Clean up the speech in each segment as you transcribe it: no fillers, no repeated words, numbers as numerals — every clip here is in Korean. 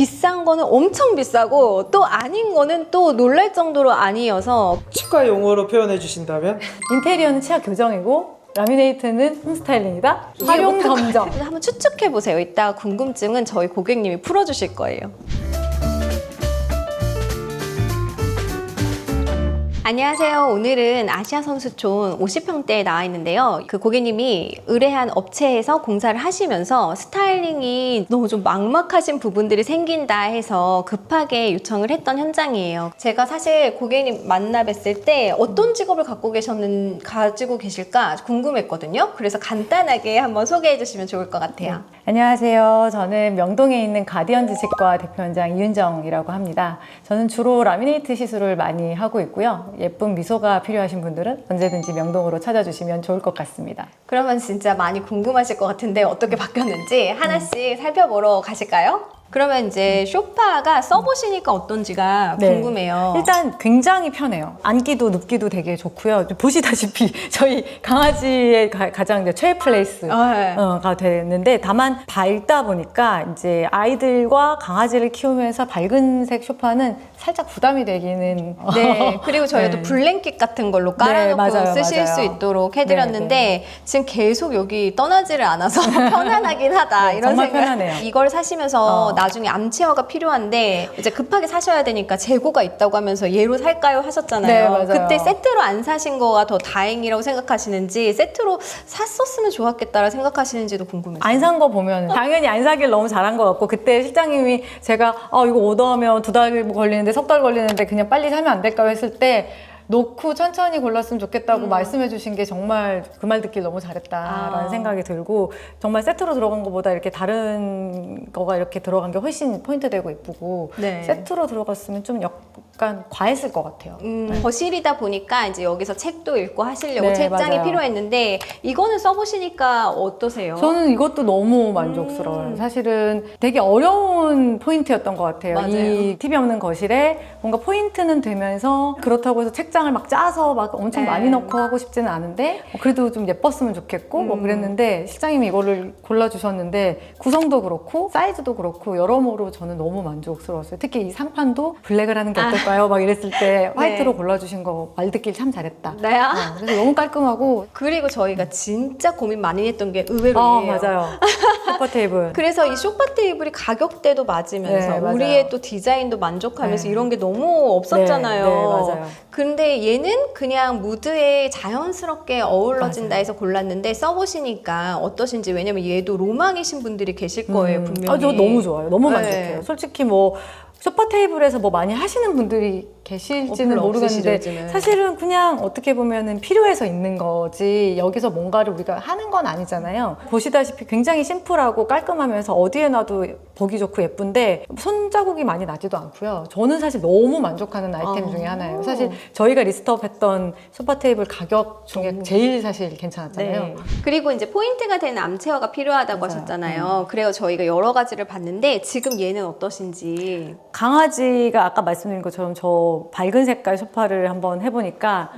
비싼 거는 엄청 비싸고 또 아닌 거는 또 놀랄 정도로 아니어서 치과 용어로 표현해 주신다면? 인테리어는 치아 교정이고 라미네이트는 홈스타일링이다. 활용 점정. 한번 추측해 보세요. 이따 궁금증은 저희 고객님이 풀어주실 거예요. 안녕하세요. 오늘은 아시아 선수촌 50평대에 나와 있는데요. 그 고객님이 의뢰한 업체에서 공사를 하시면서 스타일링이 너무 좀 막막하신 부분들이 생긴다 해서 급하게 요청을 했던 현장이에요. 제가 사실 고객님 만나 뵀을 때 어떤 직업을 가지고 계실까 궁금했거든요. 그래서 간단하게 한번 소개해 주시면 좋을 것 같아요. 안녕하세요. 저는 명동에 있는 가디언즈 치과 대표원장 이윤정이라고 합니다. 저는 주로 라미네이트 시술을 많이 하고 있고요. 예쁜 미소가 필요하신 분들은 언제든지 명동으로 찾아주시면 좋을 것 같습니다. 그러면 진짜 많이 궁금하실 것 같은데 어떻게 바뀌었는지 하나씩 살펴보러 가실까요? 그러면 이제 소파가 써보시니까 어떤지가 네. 궁금해요. 일단 굉장히 편해요. 앉기도 눕기도 되게 좋고요. 보시다시피 저희 강아지의 가장 이제 최애 플레이스가 됐는데, 다만 밝다 보니까 이제 아이들과 강아지를 키우면서 밝은색 소파는 살짝 부담이 되기는. 네. 그리고 저희가 네. 또 블랭킷 같은 걸로 깔아놓고 맞아요, 쓰실 맞아요. 수 있도록 해드렸는데 네, 지금 계속 여기 떠나지를 않아서 편안하긴 하다 네, 이런 정말 생각. 편하네요. 이걸 사시면서 나중에 암체어가 필요한데 이제 급하게 사셔야 되니까 재고가 있다고 하면서 얘로 살까요 하셨잖아요. 네, 맞아요. 그때 세트로 안 사신 거가 더 다행이라고 생각하시는지 세트로 샀었으면 좋았겠다라 생각하시는지도 궁금해요. 안 산 거 보면 당연히 안 사길 너무 잘한 것 같고, 그때 실장님이 제가 이거 오더하면 2달 걸리는데 3달 걸리는데 그냥 빨리 사면 안 될까요 했을 때 놓고 천천히 골랐으면 좋겠다고 말씀해 주신 게 정말 그 말 듣길 너무 잘했다라는 생각이 들고, 정말 세트로 들어간 것보다 이렇게 다른 거가 이렇게 들어간 게 훨씬 포인트 되고 이쁘고, 네. 세트로 들어갔으면 좀 약간 과했을 것 같아요. 거실이다 보니까 이제 여기서 책도 읽고 하시려고 네, 책장이 맞아요. 필요했는데 이거는 써보시니까 어떠세요? 저는 이것도 너무 만족스러워요. 사실은 되게 어려운 포인트였던 것 같아요. 맞아요. 이 TV 없는 거실에 뭔가 포인트는 되면서, 그렇다고 해서 책장을 막 짜서 막 엄청 네. 많이 넣고 하고 싶지는 않은데 그래도 좀 예뻤으면 좋겠고 뭐 그랬는데, 실장님이 이거를 골라주셨는데 구성도 그렇고 사이즈도 그렇고 여러모로 저는 너무 만족스러웠어요. 특히 이 상판도 블랙을 하는 게 어떨까요? 막 이랬을 때 화이트로 골라주신 거 말 듣길 참 잘했다. 네. 그래서 너무 깔끔하고. 그리고 저희가 진짜 고민 많이 했던 게 의외로 이에요. 맞아요. 소파 테이블. 그래서 이 소파 테이블이 가격대도 맞으면서 네, 맞아요. 우리의 또 디자인도 만족하면서 네. 이런 게 너무 없었잖아요. 네, 맞아요. 근데 얘는 그냥 무드에 자연스럽게 어우러진다 맞아요. 해서 골랐는데 써보시니까 어떠신지. 왜냐면 얘도 로망이신 분들이 계실 거예요, 분명히. 저 너무 좋아요. 너무 네. 만족해요. 솔직히 뭐 소파 테이블에서 뭐 많이 하시는 분들이 계실지는 별로 모르겠는데, 없으시죠, 요즘은. 사실은 그냥 어떻게 보면은 필요해서 있는 거지 여기서 뭔가를 우리가 하는 건 아니잖아요. 보시다시피 굉장히 심플하고 깔끔하면서 어디에 놔도 보기 좋고 예쁜데 손자국이 많이 나지도 않고요. 저는 사실 너무 만족하는 아이템 중에 하나예요. 사실 저희가 리스트업했던 소파 테이블 가격 중에 제일 사실 괜찮았잖아요. 네. 그리고 이제 포인트가 되는 암체어가 필요하다고 맞아요. 하셨잖아요. 그래서 저희가 여러 가지를 봤는데 지금 얘는 어떠신지. 강아지가 아까 말씀드린 것처럼 저 밝은 색깔 소파를 한번 해보니까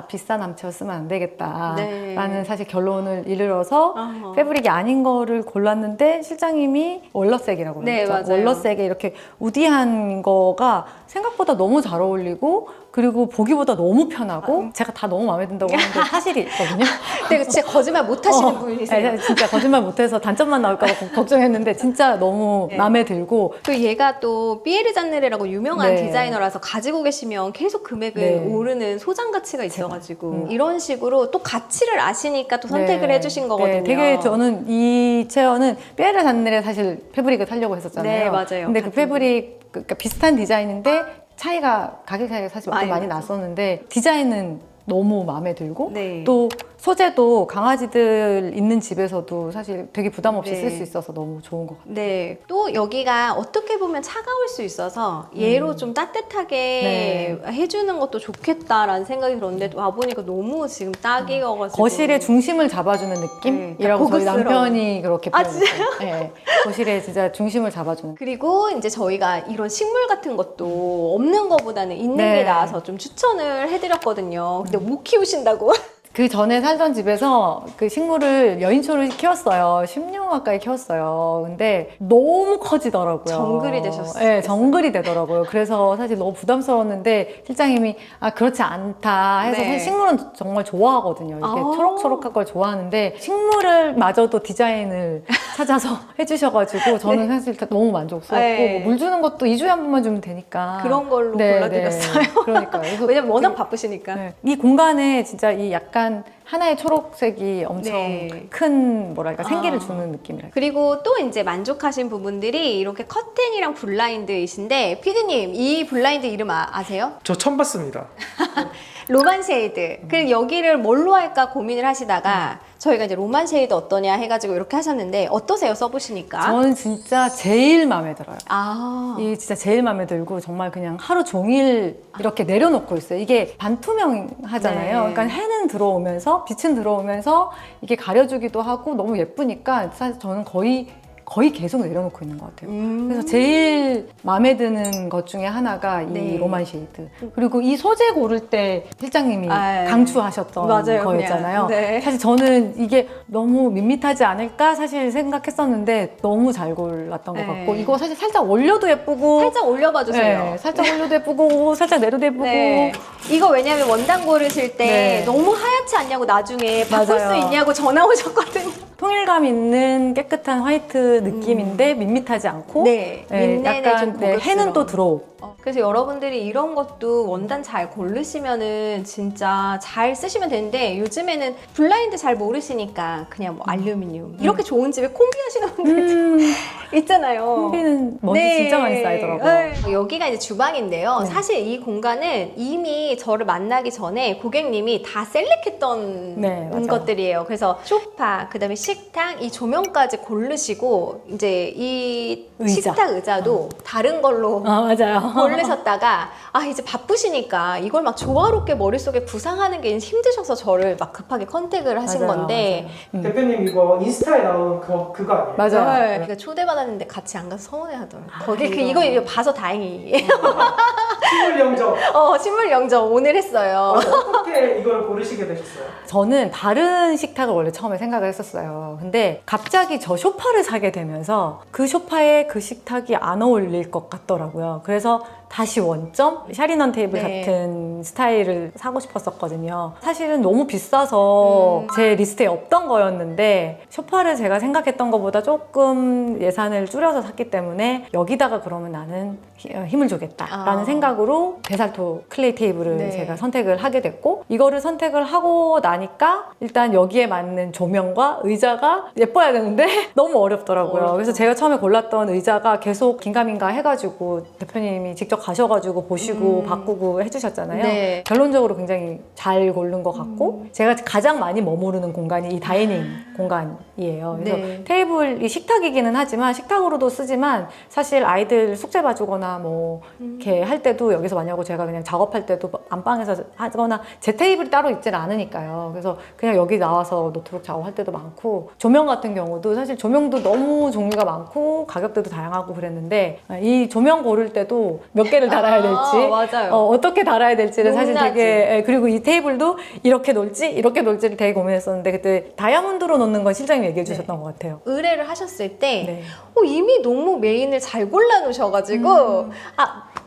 비싼 암체어 쓰면 안 되겠다 네. 라는 사실 결론을 이르러서 어허. 패브릭이 아닌 거를 골랐는데, 실장님이 월러색이라고 네, 그랬죠. 맞아요. 월러색에 이렇게 우디한 거가 생각보다 너무 잘 어울리고, 그리고 보기보다 너무 편하고, 제가 다 너무 마음에 든다고 하는데 사실이 있거든요. 근데 진짜 거짓말 못 하시는 분이세요. 네, 진짜 거짓말 못해서 단점만 나올까 봐 걱정했는데 진짜 너무 네. 마음에 들고. 또 얘가 또 삐에르 잔네레라고 유명한 네. 디자이너라서 가지고 계시면 계속 금액은 네. 오르는 소장 가치가 있어가지고 이런 식으로 또 가치를 아시니까 또 선택을 네. 해주신 거거든요. 네, 되게 저는 이 체어는 삐에르 잔넬에 사실 패브릭을 사려고 했었잖아요. 네, 맞아요. 근데 그 패브릭 그러니까 비슷한 디자인인데 가격 차이가 사실 많이 많이 나죠. 났었는데, 디자인은 너무 마음에 들고, 네. 또 소재도 강아지들 있는 집에서도 사실 되게 부담 없이 네. 쓸 수 있어서 너무 좋은 것 같아요. 네. 또 여기가 어떻게 보면 차가울 수 있어서 얘로 좀 따뜻하게 해주는 것도 좋겠다라는 생각이 들었는데 와보니까 너무 지금 딱이어가지고. 거실의 중심을 잡아주는 느낌이라고 저희 고급스러워. 남편이 그렇게 아, 표현했어요. 네, 거실에 진짜 중심을 잡아주는. 그리고 이제 저희가 이런 식물 같은 것도 없는 것보다는 있는 네. 게 나아서 좀 추천을 해드렸거든요. 근데 못 키우신다고. 그 전에 살던 집에서 그 식물을 여인초를 키웠어요. 10년 가까이 키웠어요. 근데 너무 커지더라고요. 정글이 되셨어요. 네, 정글이 되더라고요. 그래서 사실 너무 부담스러웠는데 실장님이 그렇지 않다 해서 네. 사실 식물은 정말 좋아하거든요. 이게 아. 초록초록한 걸 좋아하는데 식물을 마저도 디자인을 찾아서 해주셔가지고 저는 사실 너무 만족스럽고 네. 물 주는 것도 2주에 한 번만 주면 되니까 그런 걸로 네, 골라드렸어요. 네. 그러니까요. 그래서 왜냐면 워낙 바쁘시니까. 네. 이 공간에 진짜 이 약간 하나의 초록색이 엄청 네. 큰 뭐랄까 생기를 아. 주는 느낌이랄까. 그리고 또 이제 만족하신 부분들이 이렇게 커튼이랑 블라인드이신데 피디님 이 블라인드 이름 아세요? 저 처음 봤습니다. 로만 쉐이드. 그리고 여기를 뭘로 할까 고민을 하시다가 저희가 이제 로만 쉐이드 어떠냐 해가지고 이렇게 하셨는데 어떠세요 써보시니까? 저는 진짜 제일 마음에 들어요. 아 이 진짜 제일 마음에 들고 정말 그냥 하루 종일 이렇게 내려놓고 있어요. 이게 반투명하잖아요. 네. 그러니까 해는 들어오면서 빛은 들어오면서 이게 가려주기도 하고 너무 예쁘니까 사실 저는 거의 계속 내려놓고 있는 것 같아요. 그래서 제일 마음에 드는 것 중에 하나가 이 네. 로만 쉐이드. 그리고 이 소재 고를 때 실장님이 아, 강추하셨던 맞아요, 거였잖아요. 그냥. 네. 사실 저는 이게 너무 밋밋하지 않을까 사실 생각했었는데 너무 잘 골랐던 것 네. 같고 이거 사실 살짝 올려도 예쁘고 살짝 올려봐 주세요. 네, 살짝 올려도 예쁘고 살짝 내려도 예쁘고 네. 이거 왜냐면 원단 고르실 때 네. 너무 하얗지 않냐고 나중에 바꿀 맞아요. 수 있냐고 전화 오셨거든요. 통일감 있는 깨끗한 화이트 느낌인데 밋밋하지 않고 네, 민낯에 좀 해는 고급스러운. 또 들어오고 그래서 여러분들이 이런 것도 원단 잘 고르시면은 진짜 잘 쓰시면 되는데 요즘에는 블라인드 잘 모르시니까 그냥 뭐 알루미늄 이렇게 좋은 집에 콤비 하시는 분들 있잖아요. 콤비는 먼지 진짜 많이 쌓이더라고요. 네. 여기가 이제 주방인데요. 사실 이 공간은 이미 저를 만나기 전에 고객님이 다 셀렉했던 네, 맞아요. 것들이에요. 그래서 소파, 그다음에 식탁, 이 조명까지 고르시고 이제 이 의자. 식탁 의자도 다른 걸로 맞아요. 고르셨다가 이제 바쁘시니까 이걸 막 조화롭게 머릿속에 구상하는 게 힘드셔서 저를 막 급하게 컨택을 하신 맞아요, 건데 맞아요. 대표님 이거 인스타에 나오는 그거 아니에요? 맞아요. 네. 그러니까 초대받았는데 같이 안 가서 서운해하더라고요. 거기 이거. 이거 봐서 다행히 식물 영접. 식물 영접 오늘 했어요. 어떻게 이걸 고르시게 되셨어요? 저는 다른 식탁을 원래 처음에 생각을 했었어요. 근데 갑자기 저 소파를 사게 되면서 그 소파에 그 식탁이 안 어울릴 것 같더라고요. 그래서 다시 원점 샤리넌 테이블 네. 같은 스타일을 사고 싶었었거든요. 사실은 너무 비싸서 제 리스트에 없던 거였는데 소파를 제가 생각했던 것보다 조금 예산을 줄여서 샀기 때문에 여기다가 그러면 나는 힘을 주겠다라는 생각으로 베살토 클레이 테이블을 네. 제가 선택을 하게 됐고 이거를 선택을 하고 나니까 일단 여기에 맞는 조명과 의자가 예뻐야 되는데 너무 어렵더라고요. 그래서 제가 처음에 골랐던 의자가 계속 긴가민가 해가지고 대표님이 직접 가셔가지고 보시고 바꾸고 해주셨잖아요. 네. 결론적으로 굉장히 잘 고른 것 같고 제가 가장 많이 머무르는 공간이 이 다이닝 공간이에요. 그래서 네. 테이블이 식탁이기는 하지만 식탁으로도 쓰지만 사실 아이들 숙제 봐주거나 뭐 이렇게 할 때도 여기서 만약에 제가 그냥 작업할 때도 안방에서 하거나 제 테이블이 따로 있질 않으니까요. 그래서 그냥 여기 나와서 노트북 작업할 때도 많고 조명 같은 경우도 사실 조명도 너무 종류가 많고 가격대도 다양하고 그랬는데 이 조명 고를 때도 몇 개를 달아야 될지 맞아요. 어떻게 달아야 될지를 사실 농락이. 되게 그리고 이 테이블도 이렇게 놓을지를 되게 고민했었는데 그때 다이아몬드로 놓는 건 실장님이 얘기해 주셨던 것 같아요. 의뢰를 하셨을 때 네. 이미 너무 메인을 잘 골라 놓으셔가지고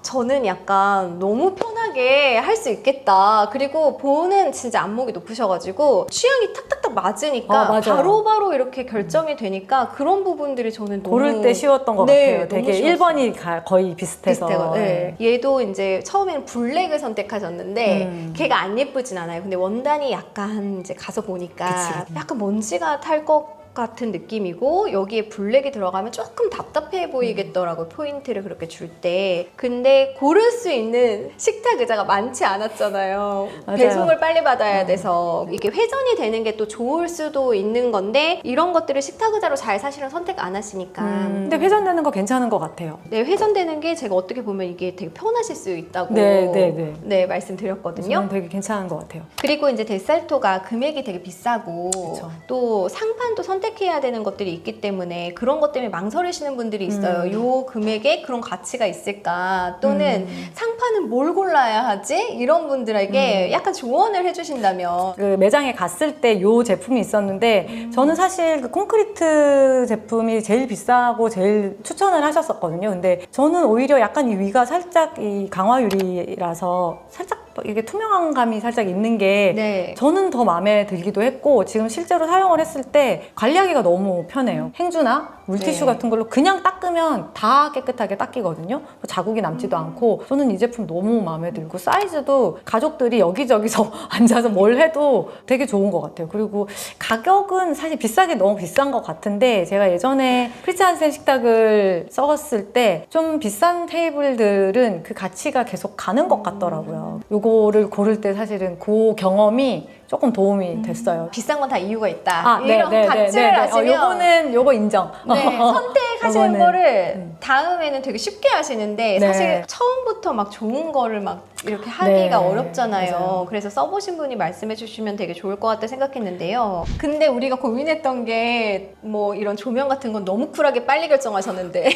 저는 약간 너무 편하게 할 수 있겠다. 그리고 보는 진짜 안목이 높으셔가지고 취향이 탁탁탁 맞으니까 맞아요. 바로바로 이렇게 결정이 되니까 그런 부분들이 저는 너무 고를 때 쉬웠던 것 네, 같아요. 되게 너무 쉬웠어요. 1번이 거의 비슷해서. 비슷해요. 네. 얘도 이제 처음에는 블랙을 선택하셨는데 걔가 안 예쁘진 않아요. 근데 원단이 약간 이제 가서 보니까 그치. 약간 먼지가 탈 것 같은 느낌이고 여기에 블랙이 들어가면 조금 답답해 보이겠더라고요. 포인트를 그렇게 줄 때. 근데 고를 수 있는 식탁 의자가 많지 않았잖아요. 맞아요. 배송을 빨리 받아야 돼서 이게 회전이 되는 게 또 좋을 수도 있는 건데 이런 것들을 식탁 의자로 잘 사실은 선택 안 하시니까 근데 회전되는 거 괜찮은 것 같아요. 네, 회전되는 게 제가 어떻게 보면 이게 되게 편하실 수 있다고 네. 말씀드렸거든요. 저는 되게 괜찮은 것 같아요. 그리고 이제 데살토가 금액이 되게 비싸고 그쵸. 또 상판도 선택 선택해야 되는 것들이 있기 때문에 그런 것 때문에 망설이시는 분들이 있어요. 요 금액에 그런 가치가 있을까? 또는 상판은 뭘 골라야 하지? 이런 분들에게 약간 조언을 해주신다면. 그 매장에 갔을 때 요 제품이 있었는데 저는 사실 그 콘크리트 제품이 제일 비싸고 제일 추천을 하셨었거든요. 근데 저는 오히려 약간 이 위가 살짝 이 강화유리라서 살짝 이게 투명한 감이 살짝 있는 게 네. 저는 더 마음에 들기도 했고 지금 실제로 사용을 했을 때 관리하기가 너무 편해요. 행주나 물티슈 네. 같은 걸로 그냥 닦으면 다 깨끗하게 닦이거든요. 자국이 남지도 않고 저는 이 제품 너무 마음에 들고 사이즈도 가족들이 여기저기서 앉아서 뭘 해도 되게 좋은 것 같아요. 그리고 가격은 사실 비싸게 너무 비싼 것 같은데 제가 예전에 크리스찬센 식탁을 써봤을 때 좀 비싼 테이블들은 그 가치가 계속 가는 것 같더라고요. 요거를 고를 때 사실은 그 경험이 조금 도움이 됐어요. 비싼 건 다 이유가 있다. 이런 가치를 네. 아시면 요거 인정. 네, 선택하시는 요거는, 거를 다음에는 되게 쉽게 하시는데 네. 사실 처음부터 막 좋은 거를 막 이렇게 하기가 네, 어렵잖아요. 맞아요. 그래서 써보신 분이 말씀해 주시면 되게 좋을 것 같다 생각했는데요. 근데 우리가 고민했던 게 뭐 이런 조명 같은 건 너무 쿨하게 빨리 결정하셨는데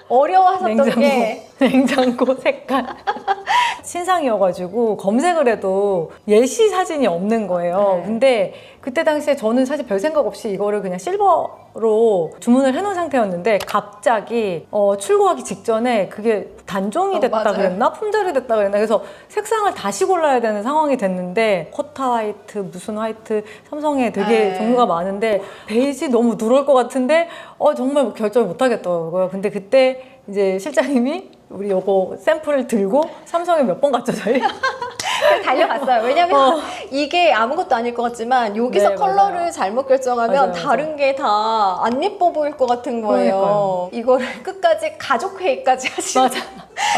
어려워하셨던 게 냉장고 색깔. 신상이어가지고 검색을 해도 예시 사진이 없는 거예요. 네. 근데 그때 당시에 저는 사실 별 생각 없이 이거를 그냥 실버로 주문을 해놓은 상태였는데 갑자기 출고하기 직전에 그게 단종이 됐다 맞아요. 그랬나? 품절이 됐다 그랬나? 그래서 색상을 다시 골라야 되는 상황이 됐는데 쿼타 화이트, 무슨 화이트, 삼성에 되게 네. 종류가 많은데 베이지 너무 누럴 것 같은데 정말 결정을 못 하겠더라고요. 근데 그때 이제 실장님이 우리 요거 샘플을 들고 삼성에 몇 번 갔죠, 저희? 달려갔어요. 왜냐면 이게 아무것도 아닐 것 같지만 여기서 네, 컬러를 맞아요. 잘못 결정하면 맞아요, 다른 게 다 안 예뻐 보일 것 같은 거예요. 그러니까요. 이거를 끝까지 가족 회의까지 하시고 맞아.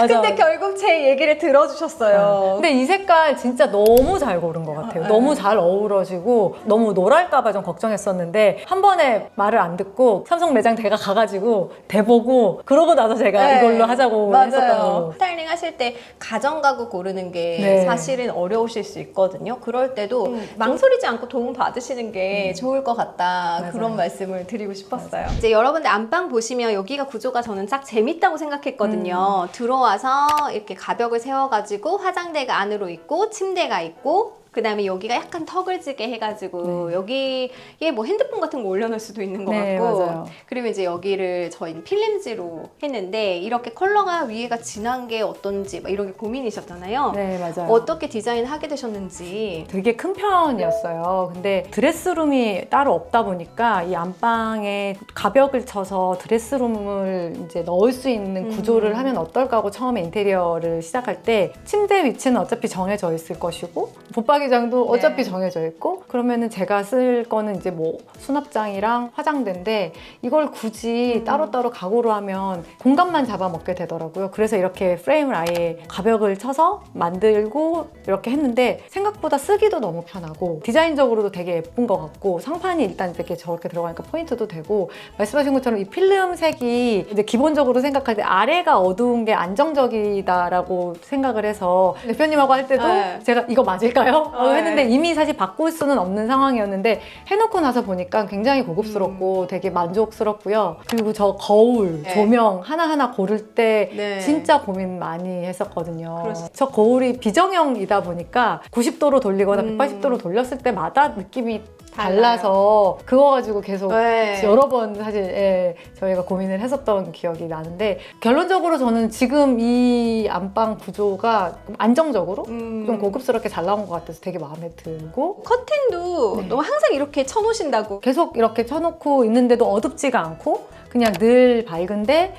맞아. 근데 결국 제 얘기를 들어주셨어요. 근데 이 색깔 진짜 너무 잘 고른 것 같아요. 너무 잘 어우러지고 너무 노랄까봐 좀 걱정했었는데 한 번에 말을 안 듣고 삼성 매장 제가 가가지고 대보고 그러고 나서 제가 네. 이걸로 하자고 했었던 맞아요. 걸로. 스타일링 하실 때 가정가구 고르는 게 네. 사실은 어려우실 수 있거든요. 그럴 때도 망설이지 않고 도움 받으시는 게 좋을 것 같다. 맞아요. 그런 말씀을 드리고 싶었어요. 이제 여러분들 안방 보시면 여기가 구조가 저는 딱 재밌다고 생각했거든요. 들어와서 이렇게 가벽을 세워가지고 화장대가 안으로 있고 침대가 있고 그 다음에 여기가 약간 턱을 지게 해가지고 여기에 뭐 핸드폰 같은 거 올려놓을 수도 있는 것 네, 같고 맞아요. 그리고 이제 여기를 저희는 필름지로 했는데 이렇게 컬러가 위에가 진한 게 어떤지 막 이런 게 고민이셨잖아요. 네, 맞아요. 어떻게 디자인하게 되셨는지. 되게 큰 편이었어요. 근데 드레스룸이 따로 없다 보니까 이 안방에 가벽을 쳐서 드레스룸을 이제 넣을 수 있는 구조를 하면 어떨까 하고 처음에 인테리어를 시작할 때 침대 위치는 어차피 정해져 있을 것이고 붙박이장도 어차피 네. 정해져 있고 그러면은 제가 쓸 거는 이제 뭐 수납장이랑 화장대인데 이걸 굳이 따로따로 가구로 하면 공간만 잡아먹게 되더라고요. 그래서 이렇게 프레임을 아예 가벽을 쳐서 만들고 이렇게 했는데 생각보다 쓰기도 너무 편하고 디자인적으로도 되게 예쁜 것 같고 상판이 일단 이렇게 저렇게 들어가니까 포인트도 되고 말씀하신 것처럼 이 필름색이 이제 기본적으로 생각할 때 아래가 어두운 게 안정적이다라고 생각을 해서 대표님하고 할 때도 네. 제가 이거 맞을까요? 네. 했는데 이미 사실 바꿀 수는 없는 상황이었는데 해놓고 나서 보니까 굉장히 고급스럽고 되게 만족스럽고요. 그리고 저 거울, 네. 조명 하나하나 고를 때 네. 진짜 고민 많이 했었거든요. 그렇습니다. 저 거울이 비정형이다 보니까 90도로 돌리거나 180도로 돌렸을 때마다 느낌이 달라서 그거 가지고 계속 네. 여러 번 사실 저희가 고민을 했었던 기억이 나는데 결론적으로 저는 지금 이 안방 구조가 안정적으로 좀 고급스럽게 잘 나온 것 같아서 되게 마음에 들고 커튼도 네. 너무 항상 이렇게 쳐놓으신다고. 계속 이렇게 쳐놓고 있는데도 어둡지가 않고 그냥 늘 밝은데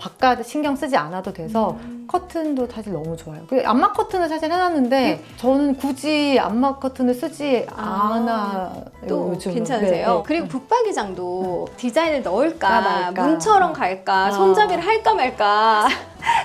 바깥 신경 쓰지 않아도 돼서 커튼도 사실 너무 좋아요. 그 암막 커튼을 사실 해놨는데 저는 굳이 암막 커튼을 쓰지 않아요. 또 요즘은. 괜찮으세요? 네, 네. 그리고 붙박이장도 디자인을 넣을까 말까. 문처럼 갈까 손잡이를 할까 말까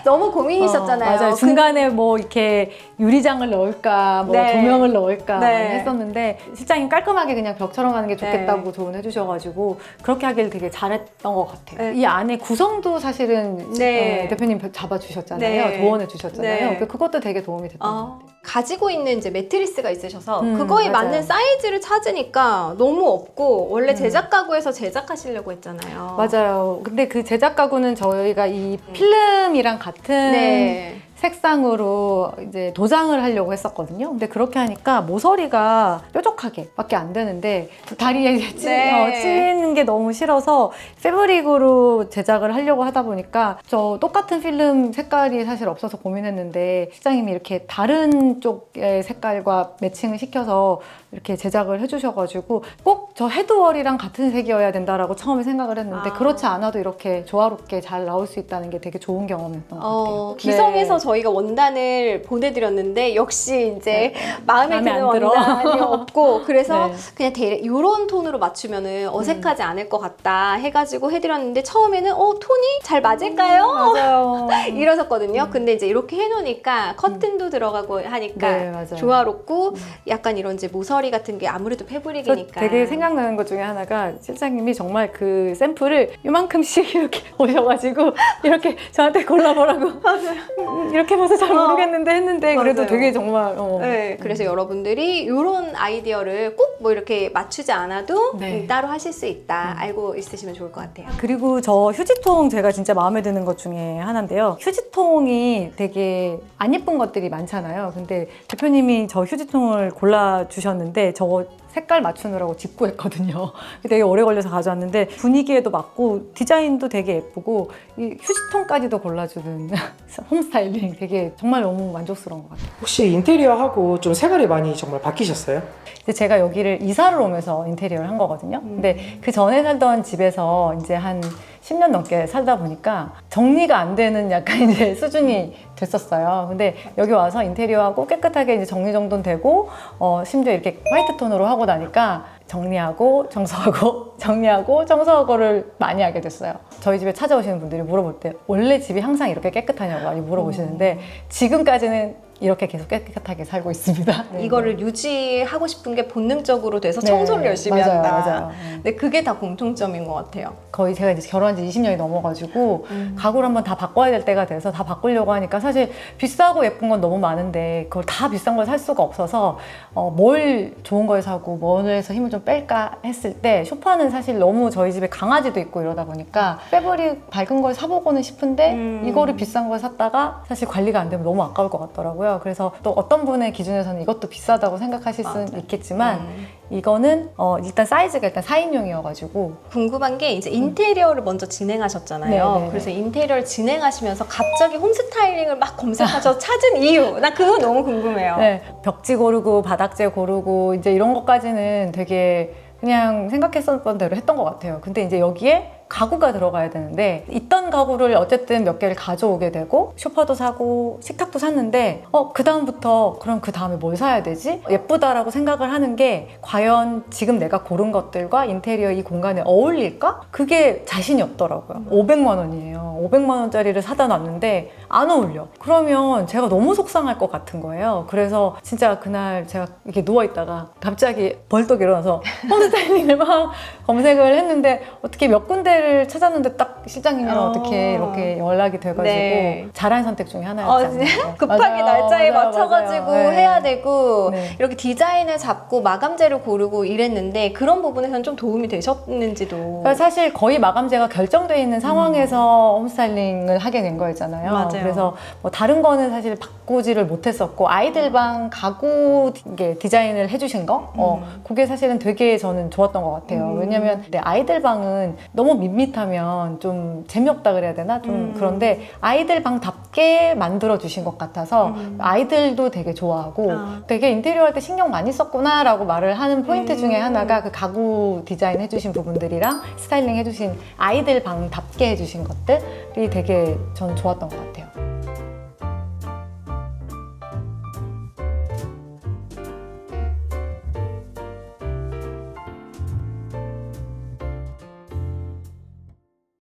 너무 고민이셨잖아요. 맞아요. 중간에 뭐 이렇게 유리장을 넣을까, 뭐 네. 조명을 넣을까 네. 많이 했었는데 실장님 깔끔하게 그냥 벽처럼 가는 게 좋겠다고 네. 조언해 주셔가지고 그렇게 하길 되게 잘했던 것 같아요. 네. 이 안에 구성도 사실은 네. 대표님 잡아주셨잖아요. 네. 조언해 주셨잖아요. 네. 그것도 되게 도움이 됐던 것 같아요. 가지고 있는 이제 매트리스가 있으셔서 음, 그거에 맞아요. 맞는 사이즈를 찾으니까 너무 없고 원래 제작 가구에서 제작하시려고 했잖아요. 맞아요. 근데 그 제작 가구는 저희가 이 필름이랑 같은 네. 색상으로 이제 도장을 하려고 했었거든요. 근데 그렇게 하니까 모서리가 뾰족하게 밖에 안 되는데 다리에 네. 찌는 게 너무 싫어서 패브릭으로 제작을 하려고 하다 보니까 저 똑같은 필름 색깔이 사실 없어서 고민했는데 실장님이 이렇게 다른 쪽의 색깔과 매칭을 시켜서 이렇게 제작을 해주셔가지고 꼭 저 헤드월이랑 같은 색이어야 된다라고 처음에 생각을 했는데 아. 그렇지 않아도 이렇게 조화롭게 잘 나올 수 있다는 게 되게 좋은 경험이었던 것 같아요. 기성에서 네. 저희가 원단을 보내드렸는데 역시 이제 마음에 마음에 드는 안 들어. 원단이 없고 그래서 네. 그냥 이런 톤으로 맞추면은 어색하지 않을 것 같다 해가지고 해드렸는데 처음에는 톤이 잘 맞을까요? 맞아요. 이러셨거든요. 근데 이제 이렇게 해놓으니까 커튼도 들어가고 하니까 네, 맞아요. 조화롭고 약간 이런 이제 모서리 같은 게 아무래도 그래서 패브릭이니까 되게 생각나는 것 중에 하나가 실장님이 정말 그 샘플을 이만큼씩 이렇게 오셔가지고 이렇게 저한테 골라보라고 이렇게 봐서 잘 모르겠는데 했는데 그래도 맞아요. 되게 정말 네, 그래서 여러분들이 이런 아이디어를 꼭 뭐 이렇게 맞추지 않아도 네. 따로 하실 수 있다 알고 있으시면 좋을 것 같아요. 그리고 저 휴지통 제가 진짜 마음에 드는 것 중에 하나인데요. 휴지통이 되게 안 예쁜 것들이 많잖아요. 근데 대표님이 저 휴지통을 골라주셨는데 저 색깔 맞추느라고 직구했거든요. 되게 오래 걸려서 가져왔는데 분위기에도 맞고 디자인도 되게 예쁘고 이 휴지통까지도 골라주는 홈 스타일링 되게 정말 너무 만족스러운 것 같아요. 혹시 인테리어하고 좀 생활이 많이 정말 바뀌셨어요? 근데 제가 여기를 이사를 오면서 인테리어를 한 거거든요. 근데 그 전에 살던 집에서 이제 한 10년 넘게 살다 보니까 정리가 안 되는 약간 이제 수준이 됐었어요. 근데 여기 와서 인테리어하고 깨끗하게 이제 정리정돈 되고 심지어 이렇게 화이트 톤으로 하고 나니까 정리하고 청소하고 정리하고 청소하고를 많이 하게 됐어요. 저희 집에 찾아오시는 분들이 물어볼 때 원래 집이 항상 이렇게 깨끗하냐고 많이 물어보시는데 지금까지는 이렇게 계속 깨끗하게 살고 있습니다. 이거를 유지하고 싶은 게 본능적으로 돼서 네, 청소를 열심히 맞아요, 한다. 맞아요. 근데 그게 다 공통점인 것 같아요. 거의 제가 이제 결혼한 지 20년이 넘어가지고 가구를 한번 다 바꿔야 될 때가 돼서 다 바꾸려고 하니까 사실 비싸고 예쁜 건 너무 많은데 그걸 다 비싼 걸 살 수가 없어서 뭘 좋은 걸 사고 뭘 해서 힘을 좀 뺄까 했을 때 소파는 사실 너무 저희 집에 강아지도 있고 이러다 보니까 패브릭 밝은 걸 사보고는 싶은데 이거를 비싼 걸 샀다가 사실 관리가 안 되면 너무 아까울 것 같더라고요. 그래서 또 어떤 분의 기준에서는 이것도 비싸다고 생각하실 수는 있겠지만 이거는 일단 사이즈가 일단 4인용이어가지고 궁금한 게 이제 인테리어를 먼저 진행하셨잖아요. 네, 네, 네. 그래서 인테리어를 진행하시면서 갑자기 홈 스타일링을 막 검색하셔서 찾은 이유. 나 그거 너무 궁금해요. 네, 벽지 고르고 바닥재 고르고 이제 이런 것까지는 되게 그냥 생각했었던 대로 했던 것 같아요. 근데 이제 여기에 가구가 들어가야 되는데 있던 가구를 어쨌든 몇 개를 가져오게 되고 소파도 사고 식탁도 샀는데 그 다음부터 그럼 그 다음에 뭘 사야 되지? 예쁘다라고 생각을 하는 게 과연 지금 내가 고른 것들과 인테리어 이 공간에 어울릴까? 그게 자신이 없더라고요. 500만 원이에요. 500만 원짜리를 사다 놨는데 안 어울려. 그러면 제가 너무 속상할 것 같은 거예요. 그래서 진짜 그날 제가 이렇게 누워있다가 갑자기 벌떡 일어나서 홈 스타일링을 막 검색을 했는데 어떻게 몇 군데를 찾았는데 딱 실장님이랑 어떻게 이렇게 연락이 돼가지고 네. 잘한 선택 중에 하나였죠. 급하게 날짜에 맞춰가지고 해야 되고 네. 이렇게 디자인을 잡고 마감재를 고르고 이랬는데 그런 부분에서는 좀 도움이 되셨는지도. 그러니까 사실 거의 마감재가 결정되어 있는 상황에서 홈스타일링을 하게 된 거였잖아요. 맞아요. 그래서 뭐 다른 거는 사실 바꾸지를 못했었고 아이들 방 가구 이게 디자인을 해주신 거 그게 사실은 되게 저는 좋았던 것 같아요. 왜냐면 내 아이들 방은 너무 밋밋하면 좀 재미없다 그래야 되나? 좀 그런데 아이들 방답게 만들어 주신 것 같아서 아이들도 되게 좋아하고 되게 인테리어 할 때 신경 많이 썼구나 라고 말을 하는 포인트 중에 하나가 그 가구 디자인 해주신 부분들이랑 스타일링 해주신 아이들 방답게 해주신 것들이 되게 저는 좋았던 것 같아요.